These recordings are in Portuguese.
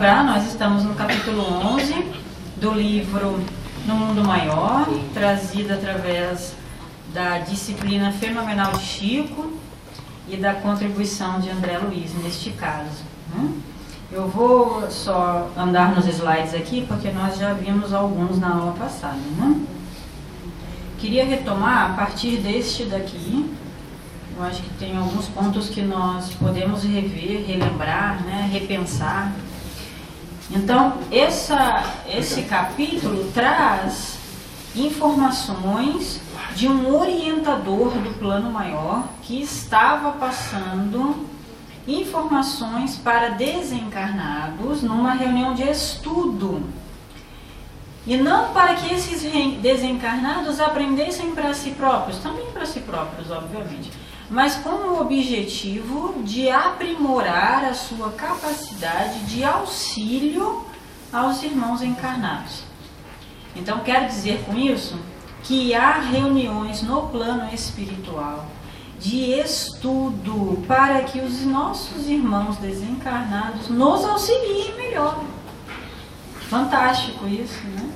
lembrar, nós estamos no capítulo 11 do livro No Mundo Maior, trazido através da disciplina fenomenal de Chico e da contribuição de André Luiz, neste caso. Eu vou só andar nos slides aqui, porque nós já vimos alguns na aula passada. Queria retomar a partir deste daqui. Eu acho que tem alguns pontos que nós podemos rever, relembrar, né, repensar. Então, esse capítulo traz informações de um orientador do plano maior que estava passando informações para desencarnados numa reunião de estudo. E não para que esses desencarnados aprendessem para si próprios, também para si próprios, obviamente, mas com o objetivo de aprimorar a sua capacidade de auxílio aos irmãos encarnados. Então, quero dizer com isso que há reuniões no plano espiritual de estudo para que os nossos irmãos desencarnados nos auxiliem melhor. Fantástico isso, né?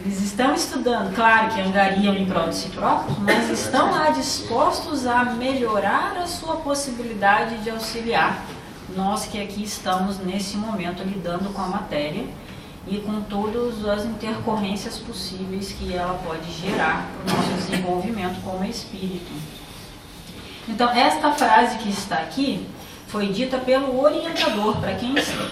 Eles estão estudando, claro que angariam em prol de si próprios, mas estão lá dispostos a melhorar a sua possibilidade de auxiliar nós que aqui estamos nesse momento lidando com a matéria e com todas as intercorrências possíveis que ela pode gerar para o nosso desenvolvimento como espírito. Então, esta frase que está aqui foi dita pelo orientador,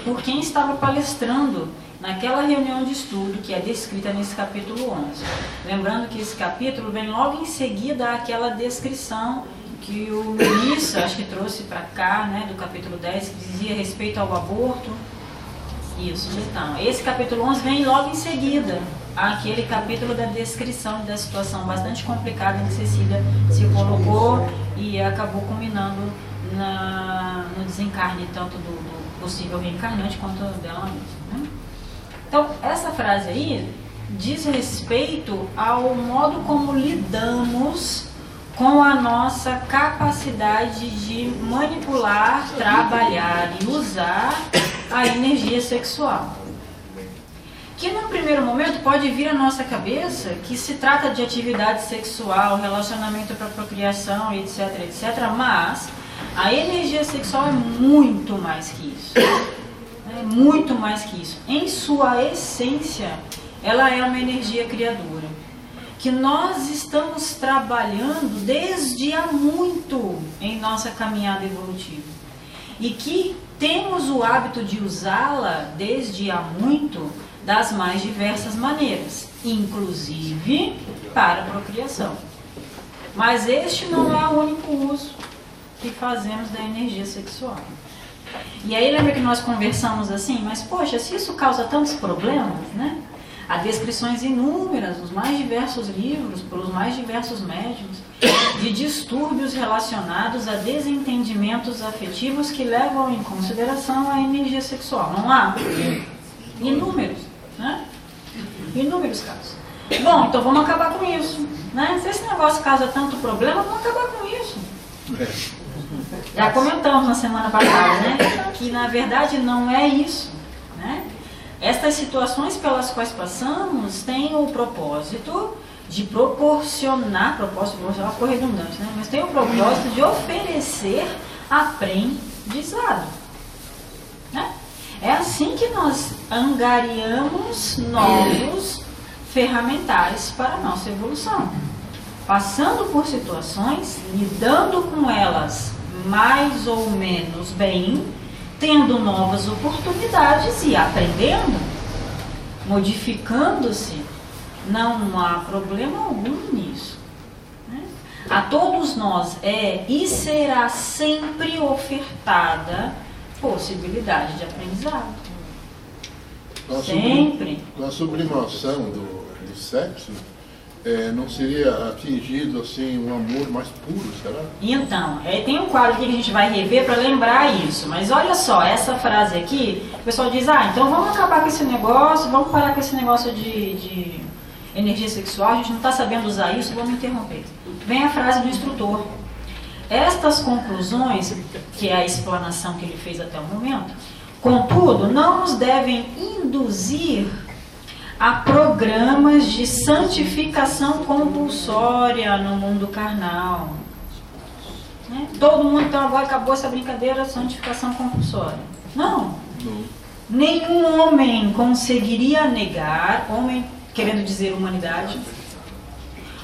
por quem estava palestrando naquela reunião de estudo que é descrita nesse capítulo 11. Lembrando que esse capítulo vem logo em seguida àquela descrição que o Luiz, acho que trouxe para cá, né, do capítulo 10, que dizia respeito ao aborto. Isso, então, esse capítulo 11 vem logo em seguida àquele capítulo da descrição da situação bastante complicada em que Cecília se colocou e acabou culminando no desencarne tanto do possível reencarnante quanto dela mesma, né? Então, essa frase aí diz respeito ao modo como lidamos com a nossa capacidade de manipular, trabalhar e usar a energia sexual. Que num primeiro momento pode vir à nossa cabeça que se trata de atividade sexual, relacionamento para procriação, etc, etc, mas a energia sexual é muito mais que isso. Muito mais que isso. Em sua essência, ela é uma energia criadora, que nós estamos trabalhando desde há muito em nossa caminhada evolutiva e que temos o hábito de usá-la desde há muito das mais diversas maneiras, inclusive para a procriação. Mas este não é o único uso que fazemos da energia sexual. E aí lembra que nós conversamos assim, mas poxa, se isso causa tantos problemas, né? Há descrições inúmeras nos mais diversos livros, pelos mais diversos médiuns, de distúrbios relacionados a desentendimentos afetivos que levam em consideração a energia sexual, não há? Inúmeros, né? Inúmeros casos. Bom, então vamos acabar com isso, né? Se esse negócio causa tanto problema, vamos acabar com isso. Já comentamos na semana passada, né, que na verdade não é isso, né? Estas situações pelas quais passamos têm o propósito de proporcionar, vou falar por redundante, né? Mas tem o propósito de oferecer aprendizado, né? É assim que nós angariamos novos ferramentais para a nossa evolução, passando por situações, lidando com elas mais ou menos bem, tendo novas oportunidades e aprendendo, modificando-se. Não há problema algum nisso, né? A todos nós é e será sempre ofertada possibilidade de aprendizado. Sempre. A sublimação do sexo não seria atingido assim um amor mais puro, será? Então, tem um quadro aqui que a gente vai rever para lembrar isso, mas olha só, essa frase aqui, o pessoal diz, então vamos acabar com esse negócio, vamos parar com esse negócio de energia sexual, a gente não está sabendo usar isso, vamos interromper. Vem a frase do instrutor. Estas conclusões, que é a explanação que ele fez até o momento, Contudo, não nos devem induzir a programas de santificação compulsória no mundo carnal. Todo mundo, então agora acabou essa brincadeira, santificação compulsória. Não. Nenhum homem conseguiria negar, homem querendo dizer humanidade,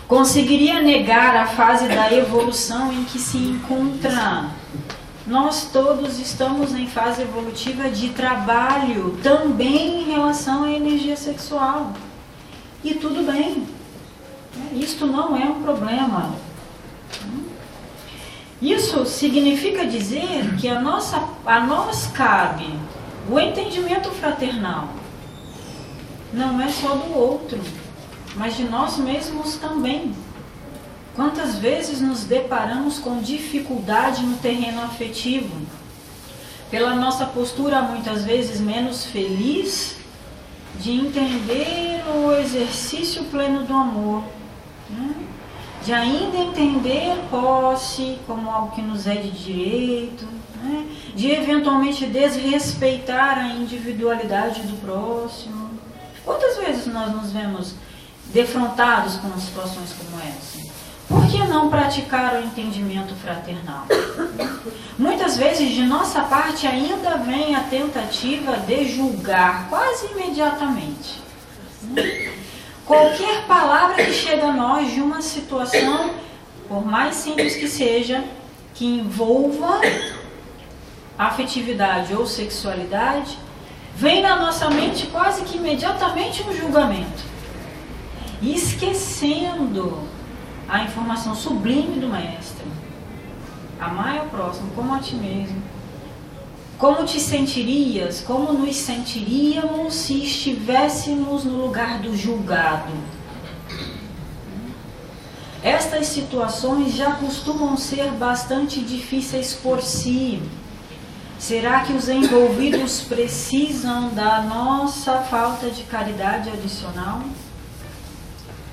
conseguiria negar a fase da evolução em que se encontra. Nós todos estamos em fase evolutiva de trabalho, também em relação à energia sexual. E tudo bem. Isto não é um problema. Isso significa dizer que a nós cabe o entendimento fraternal. Não é só do outro, mas de nós mesmos também. Quantas vezes nos deparamos com dificuldade no terreno afetivo? Pela nossa postura, muitas vezes menos feliz, de entender o exercício pleno do amor, de ainda entender posse como algo que nos é de direito, de eventualmente desrespeitar a individualidade do próximo. Quantas vezes nós nos vemos defrontados com situações como essa? Por que não praticar o entendimento fraternal? Muitas vezes de nossa parte ainda vem a tentativa de julgar quase imediatamente. Qualquer palavra que chega a nós de uma situação, por mais simples que seja, que envolva afetividade ou sexualidade, vem na nossa mente quase que imediatamente um julgamento, esquecendo a informação sublime do Mestre. Amai ao próximo como a ti mesmo. Como te sentirias, como nos sentiríamos se estivéssemos no lugar do julgado? Estas situações já costumam ser bastante difíceis por si. Será que os envolvidos precisam da nossa falta de caridade adicional?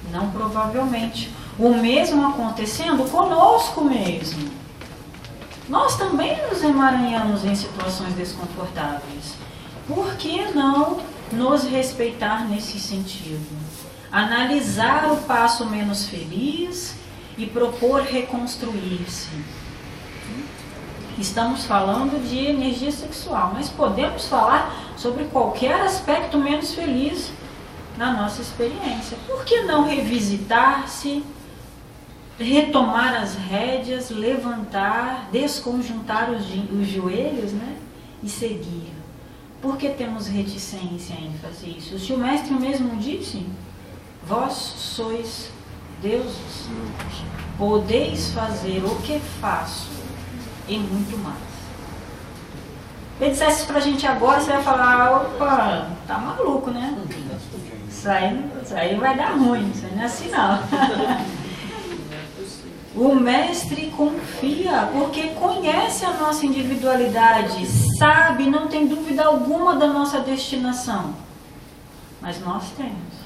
Não, provavelmente. O mesmo acontecendo conosco mesmo. Nós também nos emaranhamos em situações desconfortáveis. Por que não nos respeitar nesse sentido? Analisar o passo menos feliz e propor reconstruir-se. Estamos falando de energia sexual, mas podemos falar sobre qualquer aspecto menos feliz na nossa experiência. Por que não revisitar-se, retomar as rédeas, levantar, desconjuntar os joelhos, e seguir? Por que temos reticência em fazer isso? Se o Mestre mesmo disse, vós sois deuses, podeis fazer o que faço e muito mais. Se ele dissesse isso pra gente agora, você vai falar, opa, tá maluco, né? Isso aí vai dar ruim, isso aí não é assim não. O Mestre confia, porque conhece a nossa individualidade, sabe, não tem dúvida alguma da nossa destinação. Mas nós temos.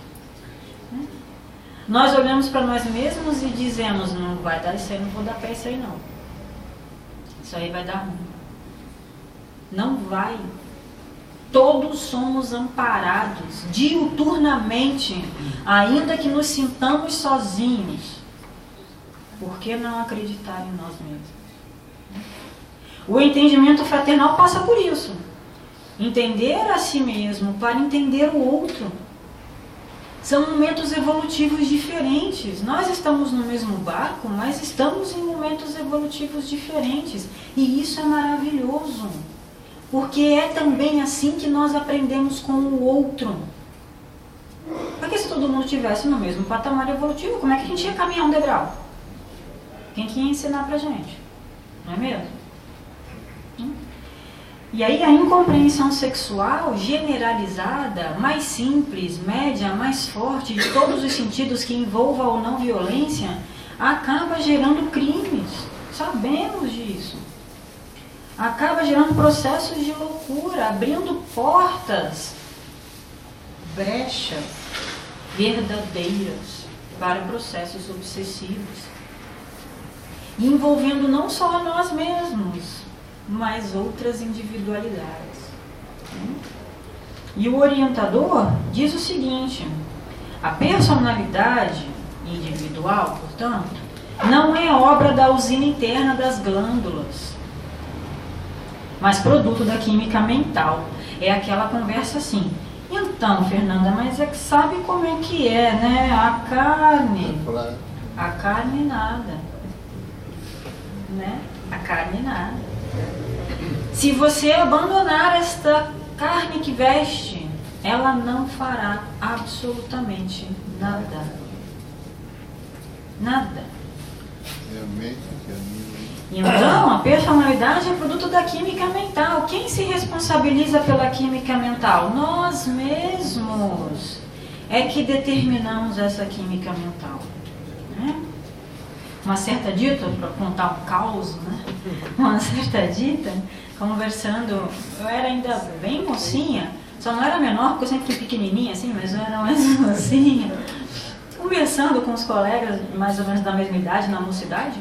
Nós olhamos para nós mesmos e dizemos, não vai dar isso aí, não vou dar pé isso aí não. Isso aí vai dar ruim. Não vai. Todos somos amparados diuturnamente, ainda que nos sintamos sozinhos. Por que não acreditar em nós mesmos? O entendimento fraternal passa por isso. Entender a si mesmo para entender o outro. São momentos evolutivos diferentes. Nós estamos no mesmo barco, mas estamos em momentos evolutivos diferentes. E isso é maravilhoso. Porque é também assim que nós aprendemos com o outro. Porque se todo mundo estivesse no mesmo patamar evolutivo, como é que a gente ia caminhar um degrau? Quem que ia ensinar pra gente? Não é mesmo? E aí a incompreensão sexual generalizada, mais simples, média, mais forte, de todos os sentidos que envolva ou não violência, acaba gerando crimes. Sabemos disso. Acaba gerando processos de loucura, abrindo portas, brechas verdadeiras para processos obsessivos. Envolvendo não só a nós mesmos, mas outras individualidades. E o orientador diz o seguinte: a personalidade individual, portanto, não é obra da usina interna das glândulas, mas produto da química mental. É aquela conversa assim: então, Fernanda, mas é que sabe como é que é, né? A carne nada, né? A carne nada. Se você abandonar esta carne que veste, ela não fará absolutamente nada. Nada. Então, a personalidade é produto da química mental. Quem se responsabiliza pela química mental? Nós mesmos é que determinamos essa química mental, né? Uma certa dita, para contar um caos, né? Uma certa dita, conversando, eu era ainda bem mocinha, só não era menor porque eu sempre fui pequenininha assim, mas eu era mais mocinha, conversando com os colegas mais ou menos da mesma idade, na mocidade.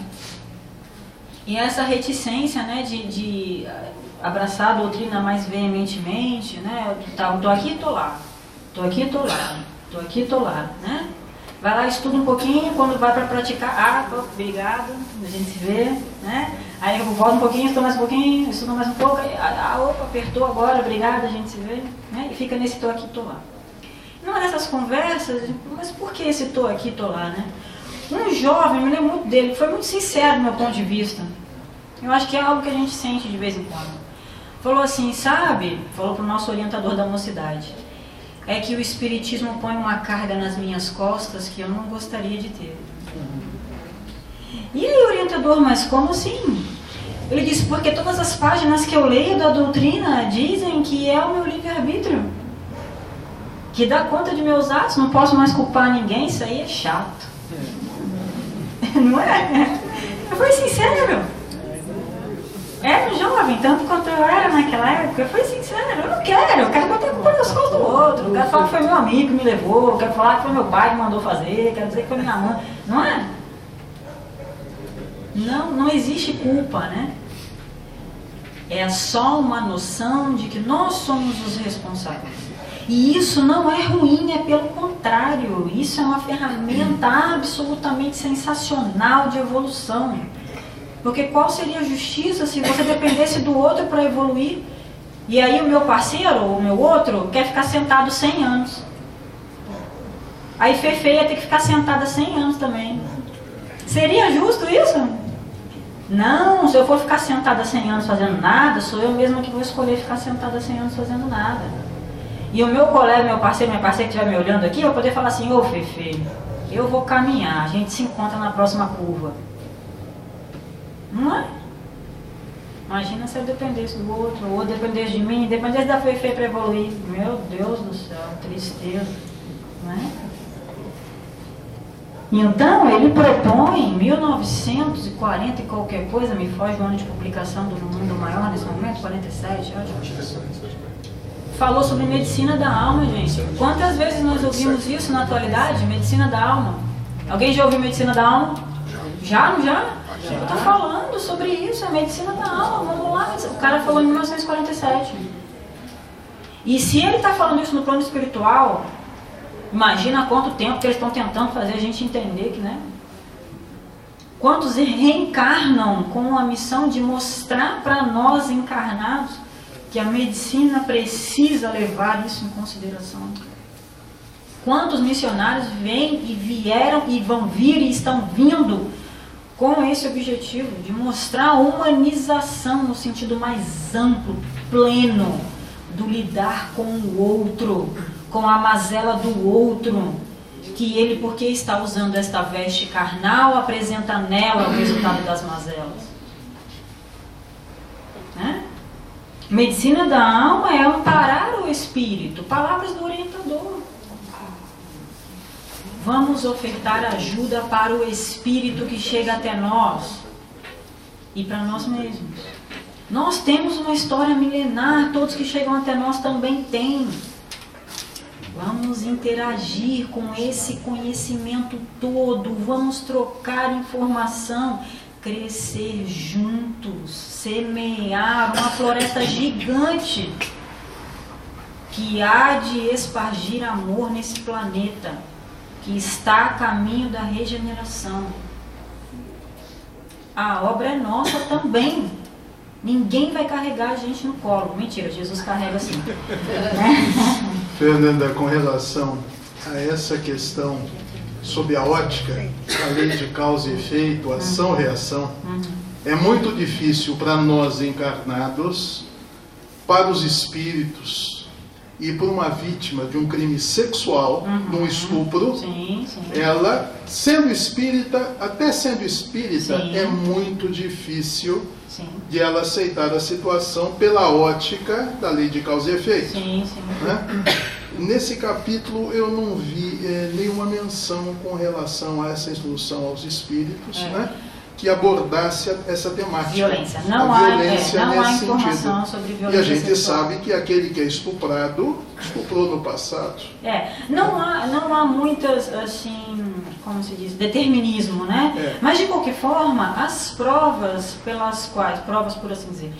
E essa reticência, né, de abraçar a doutrina mais veementemente, né, tô aqui, tô lá, tô aqui, tô lá, tô aqui, tô lá, né? Vai lá, estuda um pouquinho, quando vai para praticar, obrigado, a gente se vê, né? Aí eu volto um pouquinho, estudo mais um pouquinho, estudo mais um pouco, opa, apertou agora, obrigado, a gente se vê, né? E fica nesse tô aqui, tô lá. Numa dessas conversas, mas por que esse tô aqui, tô lá, né? Um jovem, me lembro muito dele, foi muito sincero do meu ponto de vista. Eu acho que é algo que a gente sente de vez em quando. Falou assim, sabe, falou para o nosso orientador da mocidade, é que o espiritismo põe uma carga nas minhas costas que eu não gostaria de ter. E aí, orientador, mas como assim? Ele disse, porque todas as páginas que eu leio da doutrina dizem que é o meu livre-arbítrio, que dá conta de meus atos, não posso mais culpar ninguém, isso aí é chato. Não é? Eu fui sincero. Era um jovem, tanto quanto eu era naquela época, eu fui sincero, eu não quero, eu quero botar a culpa nas costas do outro, eu quero falar que foi meu amigo que me levou, eu quero falar que foi meu pai que mandou fazer, quero dizer que foi minha mãe, não é? Não existe culpa, né? É só uma noção de que nós somos os responsáveis. E isso não é ruim, é pelo contrário, isso é uma ferramenta absolutamente sensacional de evolução. Porque qual seria a justiça se você dependesse do outro para evoluir? E aí o meu parceiro, o meu outro, quer ficar sentado 100 anos. Aí Fefe ia ter que ficar sentada 100 anos também. Seria justo isso? Não, se eu for ficar sentada 100 anos fazendo nada, sou eu mesma que vou escolher ficar sentada 100 anos fazendo nada. E o meu colega, meu parceiro, minha parceira que estiver me olhando aqui, eu vou poder falar assim, ô Fefe, eu vou caminhar, a gente se encontra na próxima curva. Não é? Imagina se eu dependesse do outro, ou dependesse de mim, dependesse da Fefe para evoluir. Meu Deus do céu, tristeza. Não é? Então, ele propõe, em 1940 e qualquer coisa, me foge do ano de publicação do Mundo Maior nesse momento, 47, acho. Falou sobre medicina da alma, gente. Quantas vezes nós ouvimos isso na atualidade? Medicina da alma. Alguém já ouviu medicina da alma? Já, não já? Eu estou falando sobre isso, a medicina da alma. Vamos lá. O cara falou em 1947. E se ele está falando isso no plano espiritual, imagina há quanto tempo que eles estão tentando fazer a gente entender que, né? Quantos reencarnam com a missão de mostrar para nós encarnados que a medicina precisa levar isso em consideração. Quantos missionários vêm e vieram e vão vir e estão vindo com esse objetivo de mostrar a humanização no sentido mais amplo, pleno, do lidar com o outro, com a mazela do outro, que ele, porque está usando esta veste carnal, apresenta nela o resultado das mazelas. Né? Medicina da alma é amparar o espírito. Palavras do orientador. Vamos ofertar ajuda para o espírito que chega até nós e para nós mesmos. Nós temos uma história milenar, todos que chegam até nós também têm. Vamos interagir com esse conhecimento todo, vamos trocar informação, crescer juntos, semear uma floresta gigante que há de espargir amor nesse planeta, que está a caminho da regeneração. A obra é nossa também. Ninguém vai carregar a gente no colo. Mentira, Jesus carrega assim. Fernanda, com relação a essa questão sob a ótica, a lei de causa e efeito, ação-reação, é muito difícil para nós encarnados, para os espíritos e para uma vítima de um crime sexual, de um estupro, ela, sendo espírita, até sendo espírita, é muito difícil de ela aceitar a situação pela ótica da lei de causa e efeito. Né? Nesse capítulo eu não vi nenhuma menção com relação a essa instrução aos espíritos, né, que abordasse essa temática. Violência. Não há informação sobre violência. E a gente sexual. sabe que aquele que é estuprado, estuprou no passado. Não há muitas, assim, como se diz, determinismo, né? Mas de qualquer forma, as provas pelas quais, por assim dizer,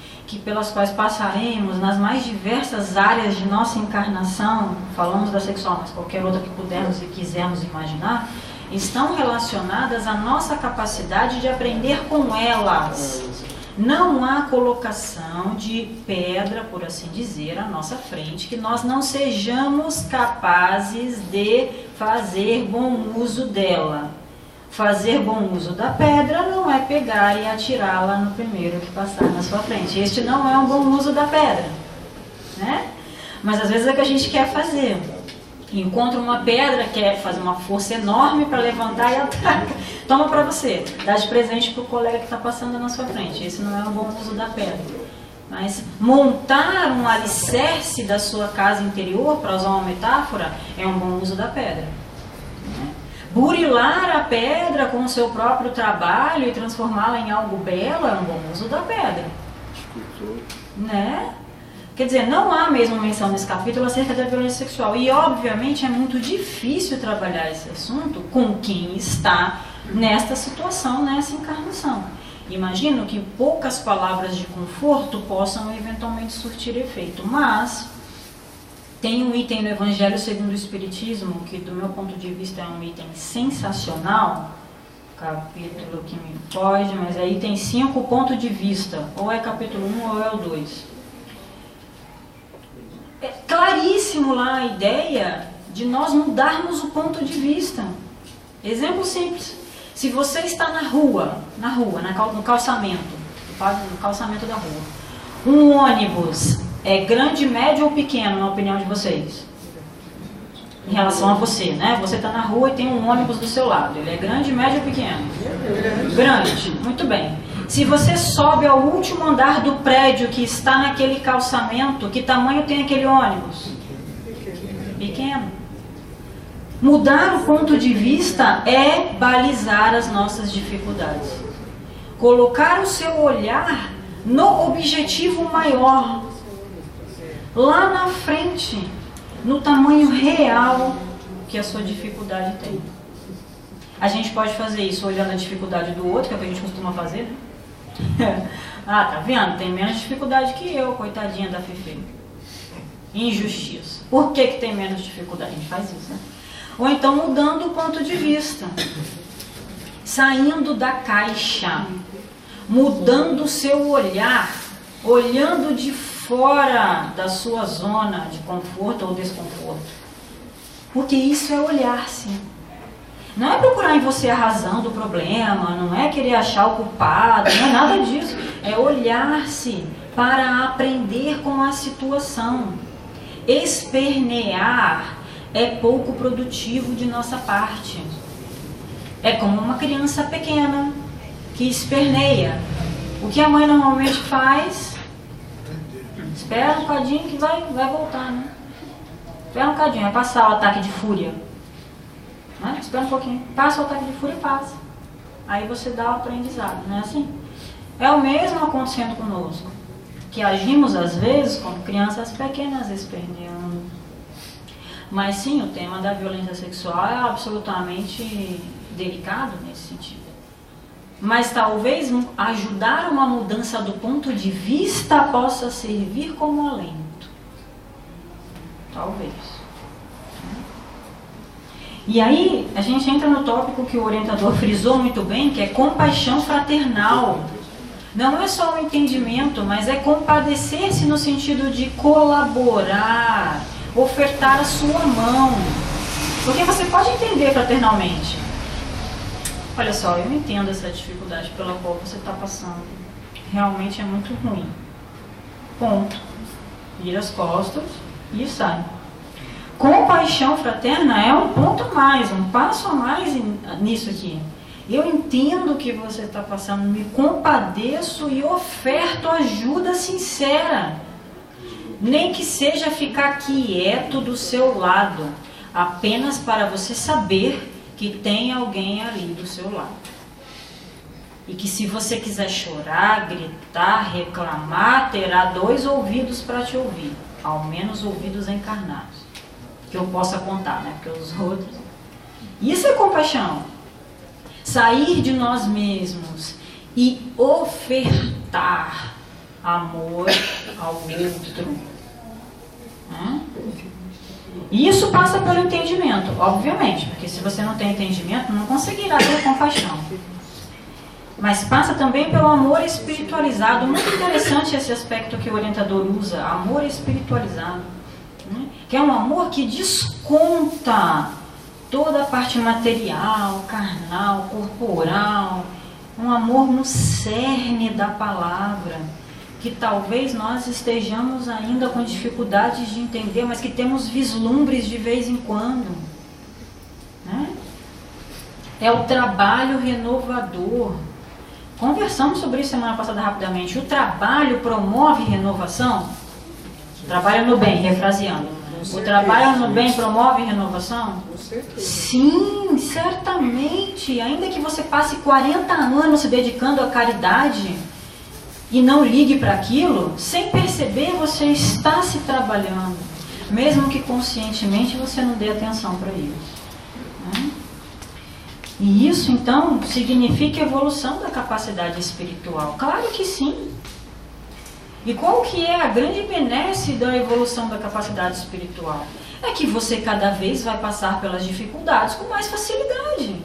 pelas quais passaremos nas mais diversas áreas de nossa encarnação, falamos da sexual, mas qualquer outra que pudermos e quisermos imaginar, estão relacionadas à nossa capacidade de aprender com elas. Não há colocação de pedra, por assim dizer, à nossa frente, que nós não sejamos capazes de fazer bom uso dela. Fazer bom uso da pedra não é pegar e atirá-la no primeiro que passar na sua frente. Este não é um bom uso da pedra, né? Mas às vezes é o que a gente quer fazer. Encontra uma pedra, quer fazer uma força enorme para levantar e ataca. Toma para você, dá de presente para o colega que está passando na sua frente. Esse não é um bom uso da pedra. Mas montar um alicerce da sua casa interior, para usar uma metáfora, é um bom uso da pedra. Burilar a pedra com o seu próprio trabalho e transformá-la em algo belo é um bom uso da pedra. Né? Quer dizer, não há mesmo menção nesse capítulo acerca da violência sexual. E, obviamente, é muito difícil trabalhar esse assunto com quem está nesta situação, nessa encarnação. Imagino que poucas palavras de conforto possam eventualmente surtir efeito. Mas tem um item no Evangelho segundo o Espiritismo, que do meu ponto de vista é um item sensacional, capítulo que me foge, mas aí tem 5 pontos de vista, ou é capítulo 1 ou é o 2. É claríssimo lá a ideia de nós mudarmos o ponto de vista. Exemplo simples. Se você está no calçamento, no calçamento da rua, um ônibus é grande, médio ou pequeno, na opinião de vocês? Em relação a você, né? Você está na rua e tem um ônibus do seu lado. Ele é grande, médio ou pequeno? Grande. Muito bem. Se você sobe ao último andar do prédio que está naquele calçamento, que tamanho tem aquele ônibus? Pequeno. Mudar o ponto de vista é balizar as nossas dificuldades. Colocar o seu olhar no objetivo maior, lá na frente, no tamanho real que a sua dificuldade tem. A gente pode fazer isso olhando a dificuldade do outro, que é o que a gente costuma fazer, né? Ah, tá vendo? Tem menos dificuldade que eu, coitadinha da Fefe. Injustiça. Por que tem menos dificuldade? A gente faz isso, né? Ou então mudando o ponto de vista. Saindo da caixa. Mudando o seu olhar. Olhando de fora da sua zona de conforto ou desconforto. Porque isso é olhar-se. Não é procurar em você a razão do problema, não é querer achar o culpado, não é nada disso. É olhar-se para aprender com a situação. Espernear é pouco produtivo de nossa parte. É como uma criança pequena que esperneia. O que a mãe normalmente faz? Espera um bocadinho que vai voltar, né? Espera um bocadinho, vai passar o ataque de fúria. Né? Espera um pouquinho, passa o ataque de fúria e passa. Aí você dá o aprendizado, não é assim? É o mesmo acontecendo conosco. Que agimos às vezes como crianças pequenas esperneando. Mas sim, o tema da violência sexual é absolutamente delicado nesse sentido. Mas talvez ajudar uma mudança do ponto de vista possa servir como alento. Talvez. E aí, a gente entra no tópico que o orientador frisou muito bem, que é compaixão fraternal. Não é só o entendimento, mas é compadecer-se no sentido de colaborar, ofertar a sua mão. Porque você pode entender fraternalmente. Olha só, eu entendo essa dificuldade pela qual você está passando. Realmente é muito ruim. Ponto. Vira as costas e sai. Compaixão fraterna é um ponto a mais, um passo a mais nisso aqui. Eu entendo o que você está passando, me compadeço e oferto ajuda sincera. Nem que seja ficar quieto do seu lado, apenas para você saber que tem alguém ali do seu lado. E que se você quiser chorar, gritar, reclamar, terá 2 ouvidos para te ouvir, ao menos ouvidos encarnados, que eu possa contar, né? Porque os outros... Isso é compaixão. Sair de nós mesmos e ofertar amor ao outro. E isso passa pelo entendimento, obviamente, porque se você não tem entendimento, não conseguirá ter compaixão. Mas passa também pelo amor espiritualizado. Muito interessante esse aspecto que o orientador usa, amor espiritualizado, né? Que é um amor que desconta toda a parte material, carnal, corporal, um amor no cerne da palavra, que talvez nós estejamos ainda com dificuldades de entender, mas que temos vislumbres de vez em quando, né? É o trabalho renovador. Conversamos sobre isso semana passada rapidamente. O trabalho promove renovação? Trabalho no bem, refraseando. O trabalho no bem promove renovação? Sim, certamente. Ainda que você passe 40 anos se dedicando à caridade e não ligue para aquilo, sem perceber você está se trabalhando, mesmo que conscientemente você não dê atenção para isso, né? E isso então significa evolução da capacidade espiritual? Claro que sim. E qual que é a grande benesse da evolução da capacidade espiritual? É que você cada vez vai passar pelas dificuldades com mais facilidade.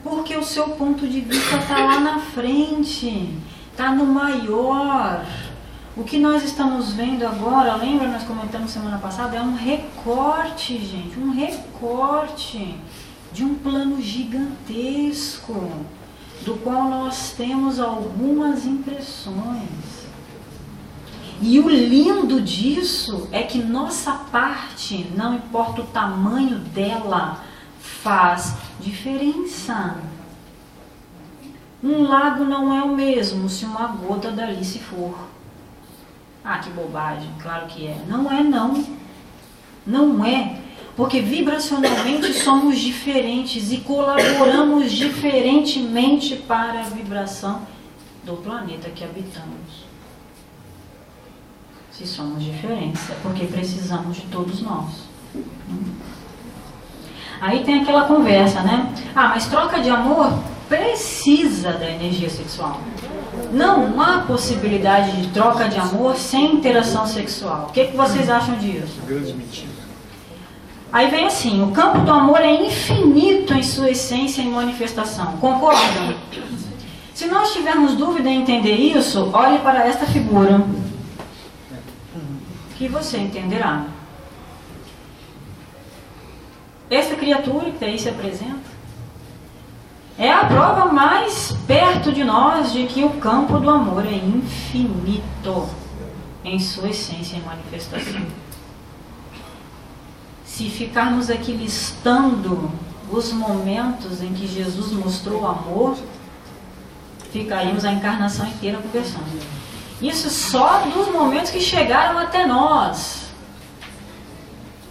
Porque o seu ponto de vista está lá na frente, está no maior. O que nós estamos vendo agora, lembra, nós comentamos semana passada, é um recorte, gente, um recorte de um plano gigantesco, do qual nós temos algumas impressões. E o lindo disso é que nossa parte, não importa o tamanho dela, faz diferença. Um lago não é o mesmo se uma gota dali se for. Ah, que bobagem, claro que é. Não é não. Não é. Porque vibracionalmente somos diferentes e colaboramos diferentemente para a vibração do planeta que habitamos. Se somos diferentes, é porque precisamos de todos nós. Aí tem aquela conversa, né? Ah, mas troca de amor precisa da energia sexual. Não há possibilidade de troca de amor sem interação sexual. O que vocês acham disso? Grande mentira. Aí vem assim, o campo do amor é infinito em sua essência e manifestação. Concordam? Se nós tivermos dúvida em entender isso, olhe para esta figura, que você entenderá. Esta criatura que aí se apresenta é a prova mais perto de nós de que o campo do amor é infinito em sua essência e manifestação. Se ficarmos aqui listando os momentos em que Jesus mostrou o amor, ficaríamos a encarnação inteira conversando. Isso só dos momentos que chegaram até nós,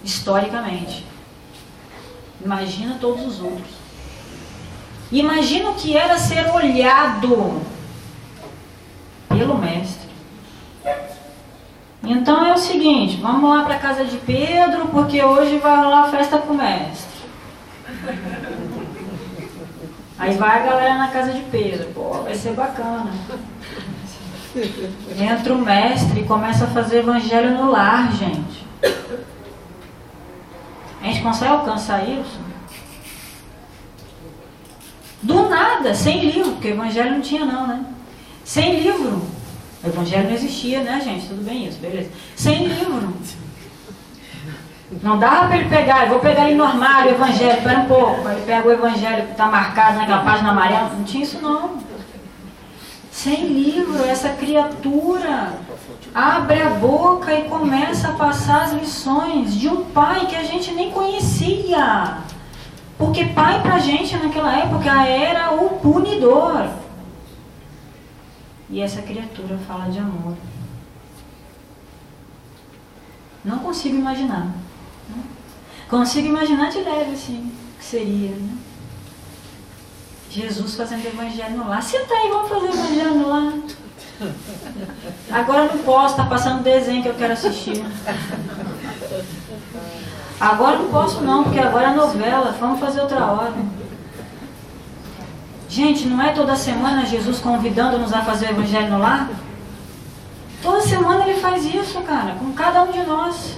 historicamente. Imagina todos os outros. Imagina o que era ser olhado pelo Mestre. Então é o seguinte, vamos lá para a casa de Pedro, porque hoje vai rolar festa com o Mestre. Aí vai a galera na casa de Pedro, pô, vai ser bacana. Entra o Mestre e começa a fazer evangelho no lar, gente. A gente consegue alcançar isso? Do nada, sem livro, porque o evangelho não tinha não, né? Sem livro. O evangelho não existia, né, gente? Tudo bem isso, beleza. Sem livro. Não dava para ele pegar, eu vou pegar ali no armário o evangelho, espera um pouco. Ele pega o evangelho que está marcado naquela página amarela. Não tinha isso não. Sem livro, essa criatura abre a boca e começa a passar as lições de um pai que a gente nem conhecia. Porque pai pra gente naquela época era o punidor. E essa criatura fala de amor. Não consigo imaginar. Né? Consigo imaginar de leve assim, que seria, né? Jesus fazendo evangelho no lar. Senta aí, vamos fazer evangelho no lar. Agora não posso, está passando desenho que eu quero assistir. Agora não posso não, porque agora é novela, vamos fazer outra hora. Gente, não é toda semana Jesus convidando-nos a fazer o evangelho no lar? Toda semana ele faz isso, cara, com cada um de nós.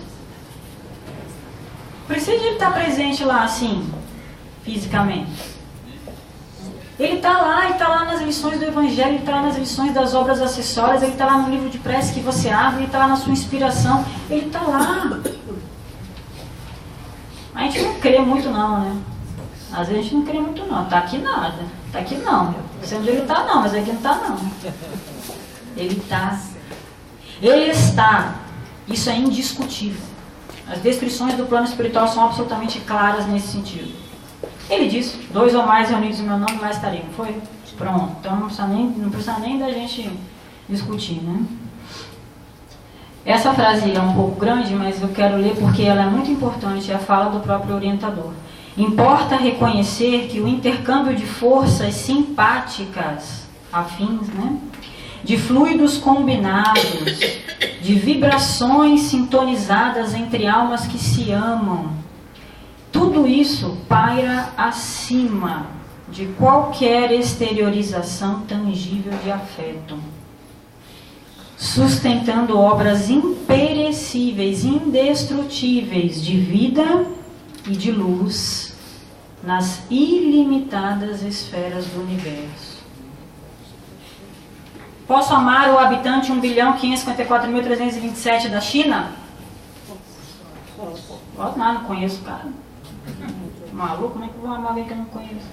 Precisa de ele estar presente lá assim, fisicamente. Ele está lá nas lições do Evangelho, ele está lá nas lições das obras acessórias, ele está lá no livro de prece que você abre, ele está lá na sua inspiração, ele está lá. A gente não crê muito não, né? Às vezes a gente não crê muito não, está aqui nada, está aqui não. Não sei onde ele está não, mas aqui não está não. Ele está. Ele está. Isso é indiscutível. As descrições do plano espiritual são absolutamente claras nesse sentido. Ele disse, 2 ou mais reunidos em meu nome, lá estariam. Foi? Pronto. Então não precisa nem da gente discutir, né? Essa frase é um pouco grande, mas eu quero ler porque ela é muito importante. É a fala do próprio orientador. Importa reconhecer que o intercâmbio de forças simpáticas, afins, né? De fluidos combinados, de vibrações sintonizadas entre almas que se amam, tudo isso paira acima de qualquer exteriorização tangível de afeto, sustentando obras imperecíveis, indestrutíveis de vida e de luz nas ilimitadas esferas do universo. Posso amar o habitante 1.554.327 da China? Não conheço o cara. Maluco, como é que eu vou amar alguém que eu não conheço?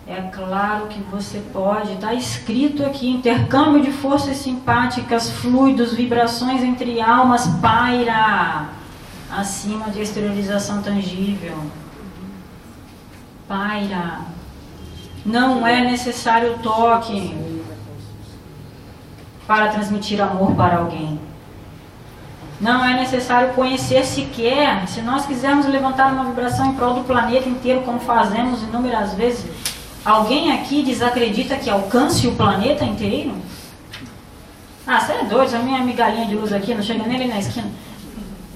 É claro que você pode, está escrito aqui, intercâmbio de forças simpáticas, fluidos, vibrações entre almas, paira acima de exteriorização tangível. Paira. Não é necessário toque para transmitir amor para alguém. Não é necessário conhecer sequer. Se nós quisermos levantar uma vibração em prol do planeta inteiro, como fazemos inúmeras vezes, alguém aqui desacredita que alcance o planeta inteiro? Ah, você é doido, a minha migalhinha de luz aqui não chega nem ali na esquina.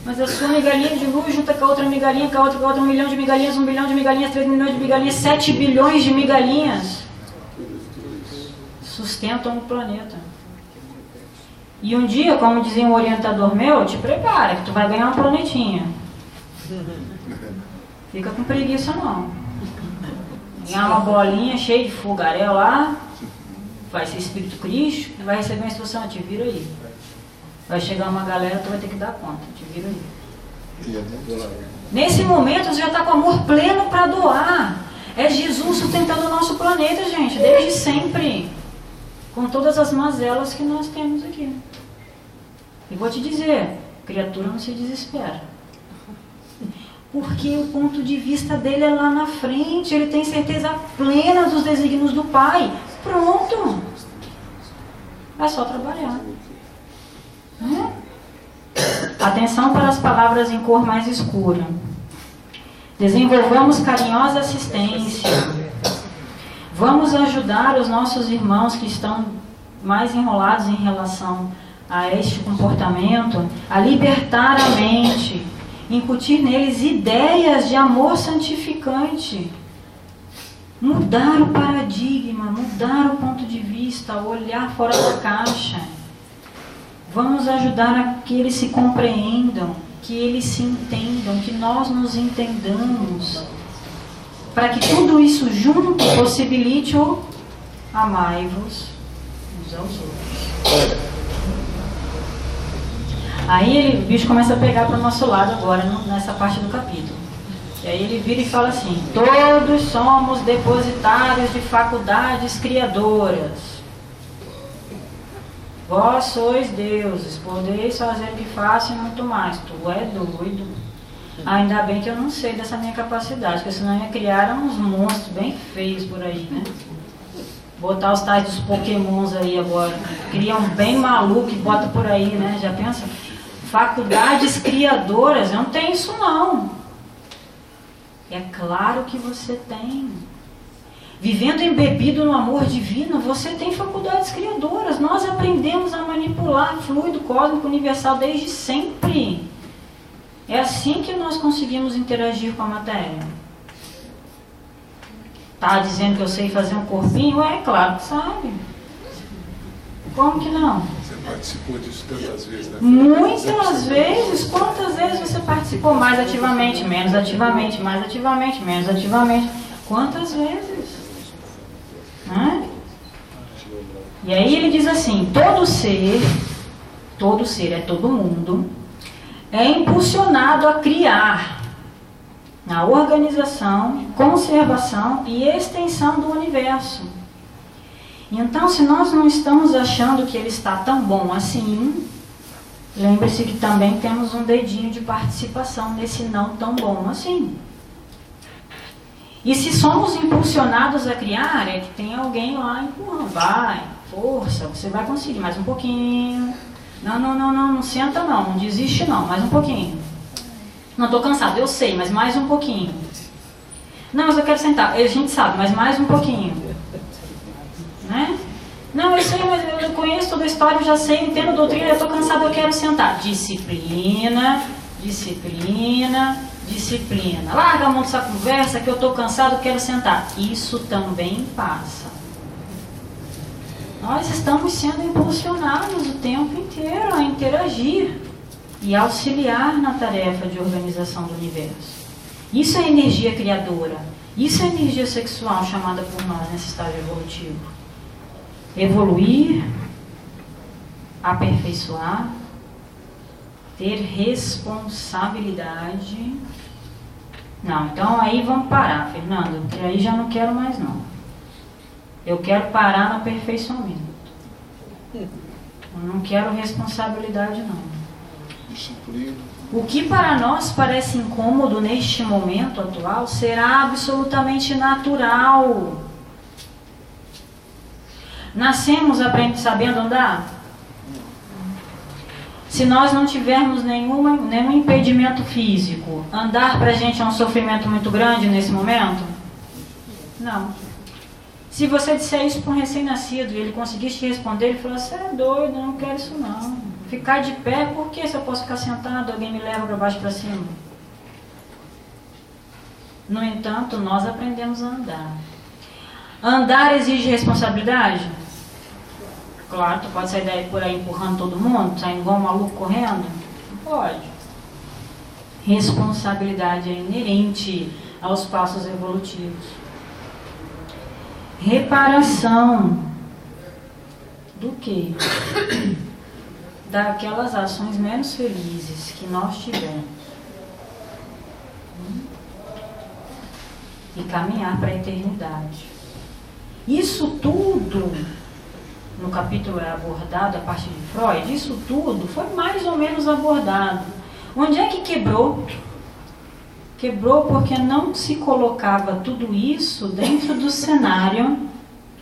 Mas a sua migalhinha de luz junta com a outra migalhinha, com a outra, 1 milhão de migalhinhas, 1 bilhão de migalhinhas, 3 milhões de migalhinhas, 7 bilhões de migalhinhas sustentam o planeta. E um dia, como dizia um orientador meu, te prepara, que tu vai ganhar um planetinha. Fica com preguiça não. Ganhar uma bolinha cheia de fogaréu lá, vai ser espírito crístico, e vai receber uma instrução, te vira aí. Vai chegar uma galera, tu vai ter que dar conta, te vira aí. Nesse momento você já está com amor pleno para doar. É Jesus sustentando o nosso planeta, gente, desde sempre. Com todas as mazelas que nós temos aqui. E vou te dizer, criatura não se desespera. Porque o ponto de vista dele é lá na frente, ele tem certeza plena dos desígnios do Pai. Pronto. É só trabalhar. Atenção para as palavras em cor mais escura. Desenvolvamos carinhosa assistência. Vamos ajudar os nossos irmãos que estão mais enrolados em relação a este comportamento, a libertar a mente, incutir neles ideias de amor santificante, mudar o paradigma, mudar o ponto de vista, olhar fora da caixa. Vamos ajudar a que eles se compreendam, que eles se entendam, que nós nos entendamos, para que tudo isso junto possibilite o amai-vos uns aos outros. Aí o bicho começa a pegar para o nosso lado agora, nessa parte do capítulo. E aí ele vira e fala assim: todos somos depositários de faculdades criadoras. Vós sois deuses, podeis fazer o que faço e muito mais. Tu é doido. Ainda bem que eu não sei dessa minha capacidade, porque senão eu ia criar uns monstros bem feios por aí, né? Botar os tais dos pokémons aí agora. Cria um bem maluco e bota por aí, né? Já pensa? Faculdades criadoras, eu não tenho isso não. É claro que você tem. Vivendo embebido no amor divino, você tem faculdades criadoras. Nós aprendemos a manipular fluido cósmico universal desde sempre. É assim que nós conseguimos interagir com a matéria. Tá dizendo que eu sei fazer um corpinho? É claro que sabe. Como que não? Você participou disso tantas vezes, né? Muitas vezes. Quantas vezes você participou? Mais ativamente, menos ativamente, mais ativamente, menos ativamente. Quantas vezes? Né? E aí ele diz assim: todo ser é todo mundo, é impulsionado a criar na organização, conservação e extensão do universo. Então, se nós não estamos achando que ele está tão bom assim, lembre-se que também temos um dedinho de participação nesse não tão bom assim. E se somos impulsionados a criar, é que tem alguém lá empurrando. Vai, força, você vai conseguir, mais um pouquinho. Não senta não desiste não, mais um pouquinho. Não, estou cansado, eu sei, mas mais um pouquinho. Não, mas eu quero sentar, a gente sabe, mas mais um pouquinho. Né? Não, eu sei, mas eu conheço toda a história, eu já sei, entendo a doutrina, eu estou cansado, eu quero sentar. Disciplina, disciplina, disciplina. Larga a mão dessa conversa que eu estou cansado, eu quero sentar. Isso também passa. Nós estamos sendo impulsionados o tempo inteiro a interagir e auxiliar na tarefa de organização do universo. Isso é energia criadora. Isso é energia sexual chamada por nós nesse estágio evolutivo. Evoluir, aperfeiçoar, ter responsabilidade. Não, então aí vamos parar, Fernando, que aí já não quero mais não. Eu quero parar no aperfeiçoamento. Eu não quero responsabilidade não. Disciplina. O que para nós parece incômodo neste momento atual será absolutamente natural. Nascemos sabendo andar? Se nós não tivermos nenhum impedimento físico, andar para a gente é um sofrimento muito grande nesse momento? Não. Se você disser isso para um recém-nascido e ele conseguisse te responder, ele falou: você é doido, eu não quero isso não. Ficar de pé, por que se eu posso ficar sentado, alguém me leva para baixo para cima? No entanto, nós aprendemos a andar. Andar exige responsabilidade? Claro, tu pode sair daí por aí empurrando todo mundo, saindo igual um maluco correndo? Não pode. Responsabilidade é inerente aos passos evolutivos. Reparação do quê? Daquelas ações menos felizes que nós tivemos. E caminhar para a eternidade. Isso tudo, no capítulo é abordado a partir de Freud, isso tudo foi mais ou menos abordado. Onde é que quebrou? Quebrou porque não se colocava tudo isso dentro do cenário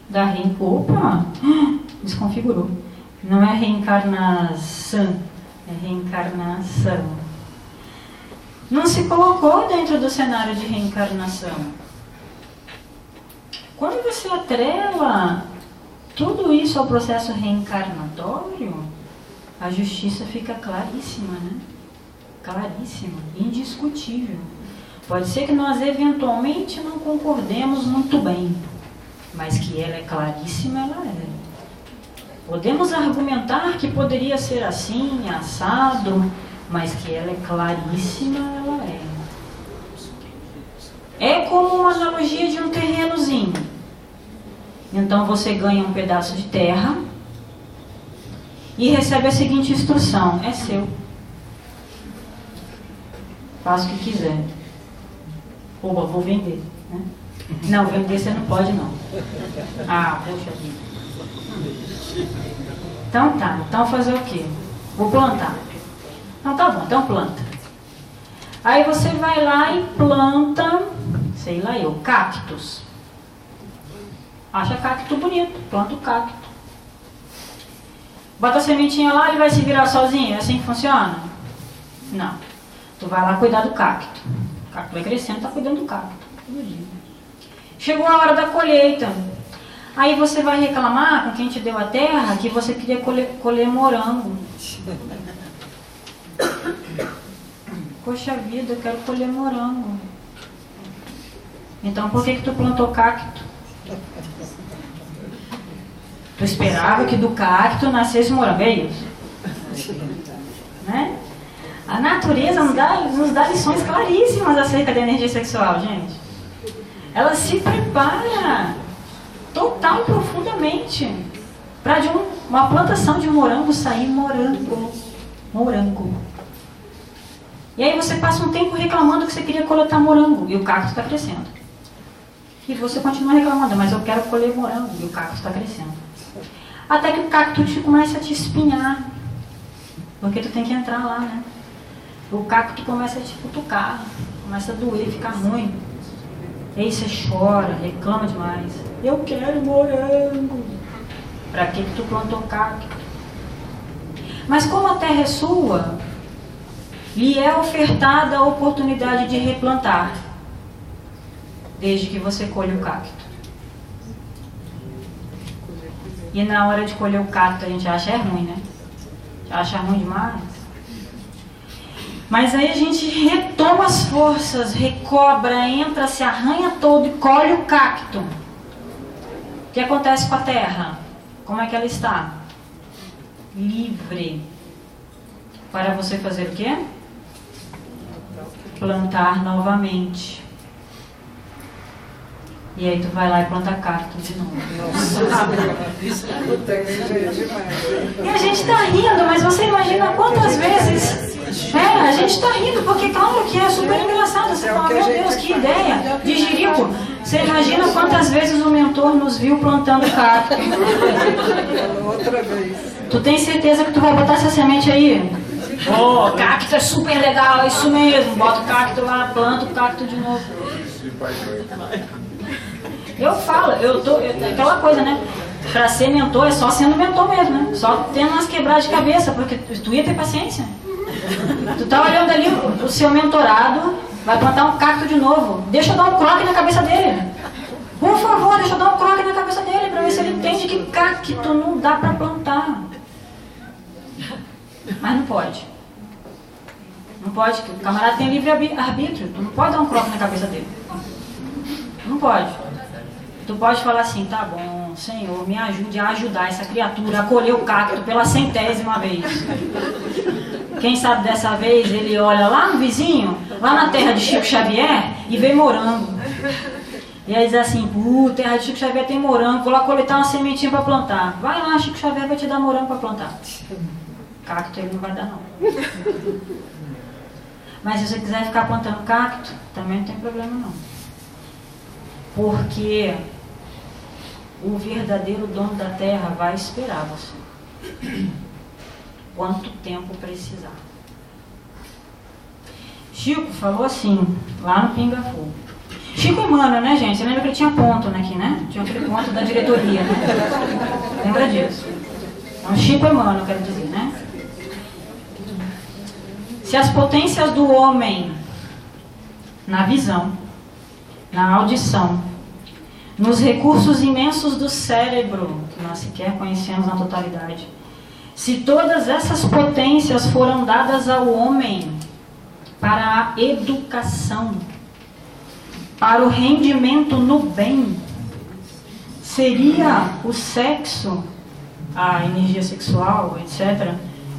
da reencarnação. Desconfigurou. Não é reencarnação, é reencarnação. Não se colocou dentro do cenário de reencarnação. Quando você atrela tudo isso ao processo reencarnatório, a justiça fica claríssima, né? Claríssima, indiscutível. Pode ser que nós eventualmente não concordemos muito bem, mas que ela é claríssima, ela é. Podemos argumentar que poderia ser assim, assado, mas que ela é claríssima, ela é. É como uma analogia de um terrenozinho. Então você ganha um pedaço de terra e recebe a seguinte instrução: é seu. Faça o que quiser. Oba, vou vender. Né? Não, vender você não pode não. Ah, poxa vida. Então tá, então fazer o quê? Vou plantar. Então tá bom, então planta. Aí você vai lá e planta, sei lá eu, cactos. Acha cacto bonito, planta o cacto. Bota a sementinha lá, ele vai se virar sozinho, é assim que funciona? Não. Tu vai lá cuidar do cacto. O cacto vai crescendo, tá cuidando do cacto. Todo dia. Chegou a hora da colheita. Aí você vai reclamar com quem te deu a terra que você queria colher morango. Poxa vida, eu quero colher morango. Então por que tu plantou cacto? Tu esperava que do cacto nascesse morango, é isso? Né? A natureza nos dá lições claríssimas acerca da energia sexual, gente. Ela se prepara total e profundamente para de uma plantação de morango sair morango. Morango. E aí você passa um tempo reclamando que você queria coletar morango e o cacto está crescendo. E você continua reclamando, mas eu quero colher morango e o cacto está crescendo. Até que o cacto começa a te espinhar. Porque tu tem que entrar lá, né? O cacto começa a te cutucar, começa a doer, ficar ruim. E aí você chora, reclama demais. Eu quero morango. Pra que tu plantou cacto? Mas como a terra é sua, lhe é ofertada a oportunidade de replantar, desde que você colhe o cacto. E na hora de colher o cacto a gente acha ruim, né? Acha ruim demais. Mas aí a gente retoma as forças, recobra, entra, se arranha todo e colhe o cacto. O que acontece com a terra? Como é que ela está? Livre. Para você fazer o quê? Plantar novamente. E aí tu vai lá e planta cacto de novo. Isso é demais. E a gente tá rindo, mas você imagina quantas vezes... a gente tá rindo, porque claro que é super engraçado. Você fala, meu Deus, que ideia de jirico. Você imagina quantas vezes o mentor nos viu plantando cacto. Outra vez. Tu tem certeza que tu vai botar essa semente aí? Oh, cacto é super legal, é isso mesmo. Bota o cacto lá, planta o cacto de novo. Eu falo, aquela coisa, né? Pra ser mentor é só sendo mentor mesmo, né? Só tendo umas quebradas de cabeça, porque tu ia ter paciência. Tu tá olhando ali o seu mentorado, vai plantar um cacto de novo. Deixa eu dar um croque na cabeça dele. Por favor, deixa eu dar um croque na cabeça dele, pra ver se ele entende que cacto não dá pra plantar. Mas não pode. Não pode, o camarada tem livre arbítrio. Tu não pode dar um croque na cabeça dele. Não pode. Tu pode falar assim, tá bom, Senhor, me ajude a ajudar essa criatura a colher o cacto pela 100ª vez. Quem sabe dessa vez ele olha lá no vizinho, lá na terra de Chico Xavier, e vê morango. E aí diz assim, terra de Chico Xavier tem morango, vou lá coletar uma sementinha para plantar. Vai lá, Chico Xavier vai te dar morango para plantar. Cacto ele não vai dar não. Mas se você quiser ficar plantando cacto, também não tem problema não. Porque o verdadeiro dono da terra vai esperar você. Quanto tempo precisar. Chico falou assim, lá no Pinga Fogo. Chico Emmanuel, né, gente? Você lembra que ele tinha ponto aqui, né? Tinha aquele ponto da diretoria, né? Lembra disso? Então, Chico Emmanuel, quero dizer, né? Se as potências do homem, na visão, na audição, nos recursos imensos do cérebro, que nós sequer conhecemos na totalidade, se todas essas potências foram dadas ao homem para a educação, para o rendimento no bem, seria o sexo, a energia sexual, etc.,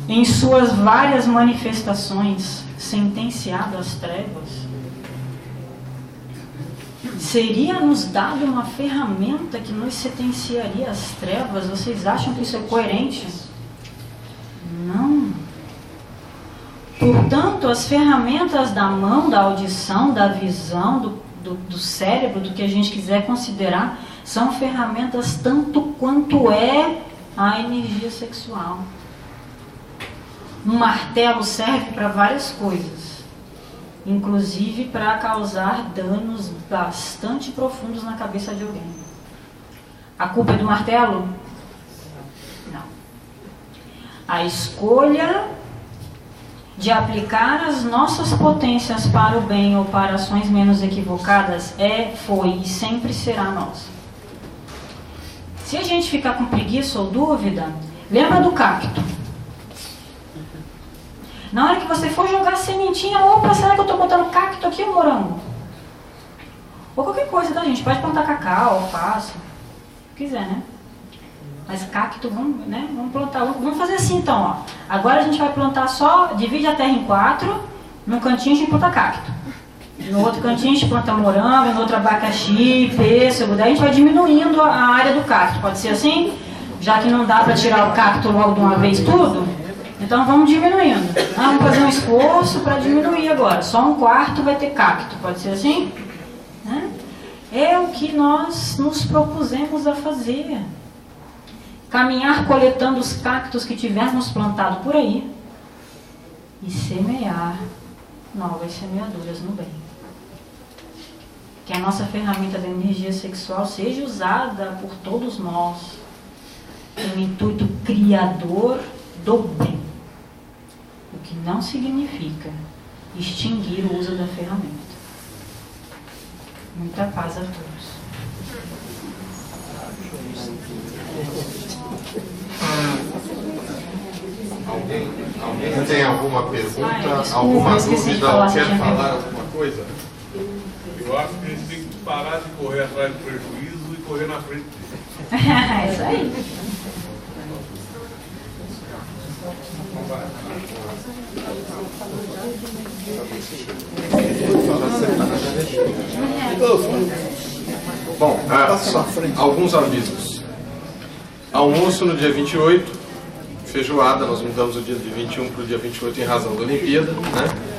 em suas várias manifestações, sentenciado às trevas, seria nos dado uma ferramenta que nos sentenciaria às trevas? Vocês acham que isso é coerente? Não. Portanto, as ferramentas da mão, da audição, da visão, do cérebro, do que a gente quiser considerar, são ferramentas tanto quanto é a energia sexual. Um martelo serve para várias coisas, inclusive para causar danos bastante profundos na cabeça de alguém. A culpa é do martelo? Não. A escolha de aplicar as nossas potências para o bem ou para ações menos equivocadas foi e sempre será nossa. Se a gente ficar com preguiça ou dúvida, lembra do cacto. Na hora que você for jogar a sementinha, opa, será que eu estou botando cacto aqui ou morango? Ou qualquer coisa, tá, gente? Pode plantar cacau, alface, o que quiser, né? Mas cacto, vamos plantar. Vamos fazer assim então, ó. Agora a gente vai plantar só, divide a terra em 4, num cantinho a gente planta cacto. No outro cantinho a gente planta morango, no outro abacaxi, pêssego, daí a gente vai diminuindo a área do cacto. Pode ser assim? Já que não dá para tirar o cacto logo de uma vez tudo, então vamos diminuindo. Vamos fazer um esforço para diminuir agora. Só 1/4 vai ter cacto. Pode ser assim? Né? É o que nós nos propusemos a fazer. Caminhar coletando os cactos que tivermos plantado por aí e semear novas semeaduras no bem. Que a nossa ferramenta da energia sexual seja usada por todos nós com o intuito criador do bem. O que não significa extinguir o uso da ferramenta. Muita paz a todos. Alguém tem alguma pergunta, alguma dúvida, ou quer falar alguma coisa? Eu acho que a gente tem que parar de correr atrás do prejuízo e correr na frente dele. É isso aí. Bom, alguns avisos. Almoço no dia 28, feijoada, nós mudamos o dia de 21 para o dia 28 em razão da Olimpíada, né?